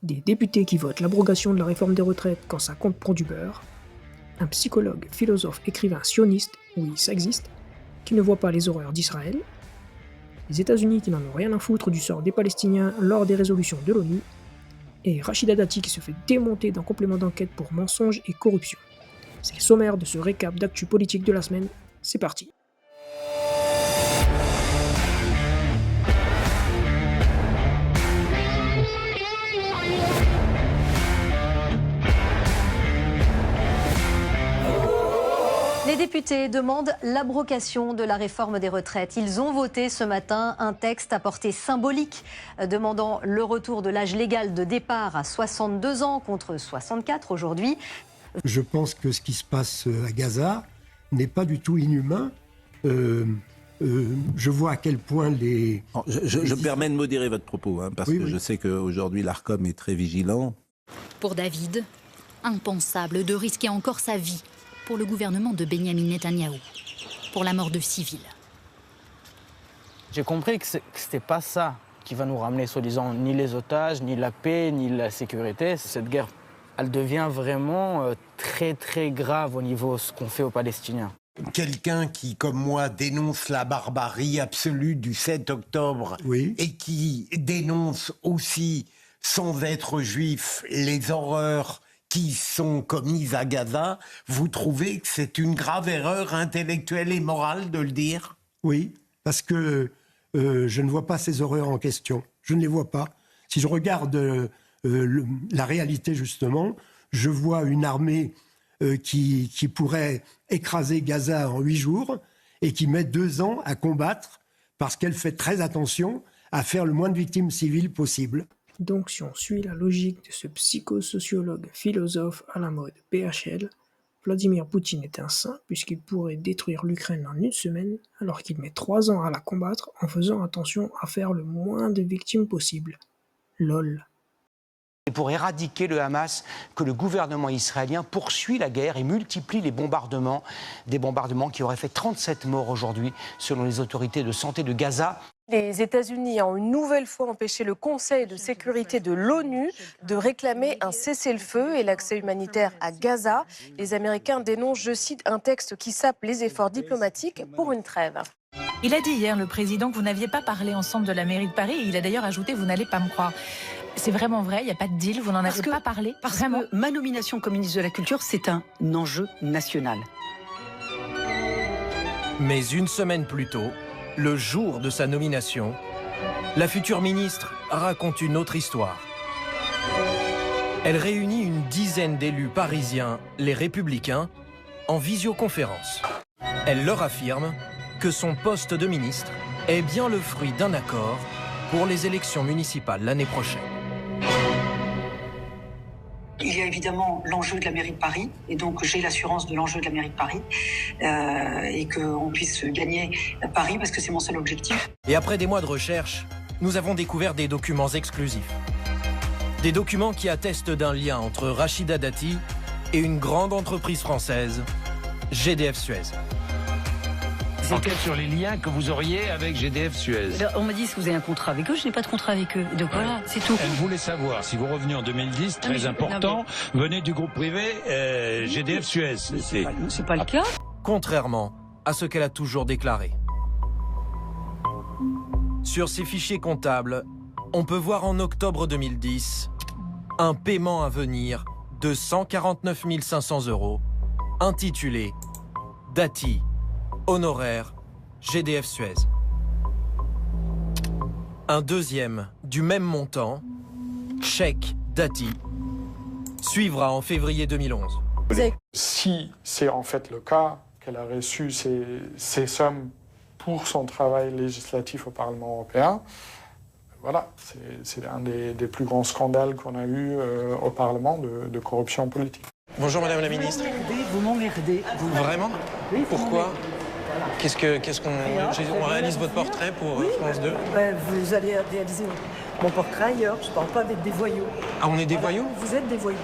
des députés qui votent l'abrogation de la réforme des retraites quand ça compte pour du beurre, un psychologue, philosophe, écrivain sioniste, oui ça existe, qui ne voit pas les horreurs d'Israël, les États-Unis qui n'en ont rien à foutre du sort des Palestiniens lors des résolutions de l'ONU, et Rachida Dati qui se fait démonter d'un complément d'enquête pour mensonges et corruption. C'est le sommaire de ce récap d'actu politique de la semaine, c'est parti. Les députés demandent l'abrogation de la réforme des retraites. Ils ont voté ce matin un texte à portée symbolique demandant le retour de l'âge légal de départ à 62 ans contre 64 aujourd'hui. Je pense que ce qui se passe à Gaza n'est pas du tout inhumain. Je vois à quel point les... Je me permets de modérer votre propos, parce que je sais qu'aujourd'hui l'ARCOM est très vigilant. Pour David, impensable de risquer encore sa vie pour le gouvernement de Benyamin Netanyahou, pour la mort de civils. J'ai compris que c'était pas ça qui va nous ramener, soi-disant, ni les otages, ni la paix, ni la sécurité. Cette guerre, elle devient vraiment très très grave au niveau de ce qu'on fait aux Palestiniens. Quelqu'un qui, comme moi, dénonce la barbarie absolue du 7 octobre et qui dénonce aussi, sans être juif, les horreurs qui sont commises à Gaza, vous trouvez que c'est une grave erreur intellectuelle et morale de le dire? Oui, parce que je ne vois pas ces horreurs en question. Je ne les vois pas. Si je regarde la réalité, justement, je vois une armée qui pourrait écraser Gaza en 8 jours et qui met 2 ans à combattre parce qu'elle fait très attention à faire le moins de victimes civiles possible. Donc si on suit la logique de ce psychosociologue philosophe à la mode PHL, Vladimir Poutine est un saint puisqu'il pourrait détruire l'Ukraine en 1 semaine alors qu'il met 3 ans à la combattre en faisant attention à faire le moins de victimes possible. LOL. Et pour éradiquer le Hamas, que le gouvernement israélien poursuit la guerre et multiplie les bombardements, des bombardements qui auraient fait 37 morts aujourd'hui selon les autorités de santé de Gaza. Les États-Unis ont une nouvelle fois empêché le Conseil de sécurité de l'ONU de réclamer un cessez-le-feu et l'accès humanitaire à Gaza. Les Américains dénoncent, je cite, un texte qui sape les efforts diplomatiques pour une trêve. Il a dit hier, le président, que vous n'aviez pas parlé ensemble de la mairie de Paris. Il a d'ailleurs ajouté « vous n'allez pas me croire ». C'est vraiment vrai, il n'y a pas de deal, vous n'en avez pas parlé. Parce que ma nomination comme ministre de la Culture, c'est un enjeu national. Mais 1 semaine plus tôt, le jour de sa nomination, la future ministre raconte une autre histoire. Elle réunit une dizaine d'élus parisiens, les Républicains, en visioconférence. Elle leur affirme que son poste de ministre est bien le fruit d'un accord pour les élections municipales l'année prochaine. Il y a évidemment l'enjeu de la mairie de Paris, et donc j'ai l'assurance de l'enjeu de la mairie de Paris, et qu'on puisse gagner Paris, parce que c'est mon seul objectif. Et après des mois de recherche, nous avons découvert des documents exclusifs. Des documents qui attestent d'un lien entre Rachida Dati et une grande entreprise française, GDF Suez. Enquête sur les liens que vous auriez avec GDF Suez. On m'a dit que vous avez un contrat avec eux, je n'ai pas de contrat avec eux. Donc voilà, c'est tout. Elle voulait savoir si vous reveniez en 2010, très important, venez du groupe privé GDF Suez. C'est pas le cas. Contrairement à ce qu'elle a toujours déclaré. Sur ses fichiers comptables, on peut voir en octobre 2010 un paiement à venir de 149 500 € intitulé Dati, honoraire, GDF Suez. Un deuxième, du même montant, chèque Dati, suivra en février 2011. Si c'est en fait le cas qu'elle a reçu ces sommes pour son travail législatif au Parlement européen, voilà, c'est un des plus grands scandales qu'on a eu au Parlement de corruption politique. Bonjour Madame la Ministre. Vous m'emmerdez. Vraiment? Pourquoi? On réalise votre portrait pour France 2? Vous allez réaliser mon portrait ailleurs. Je ne parle pas d'être des voyous. Ah, on est des voyous? Vous êtes des voyous.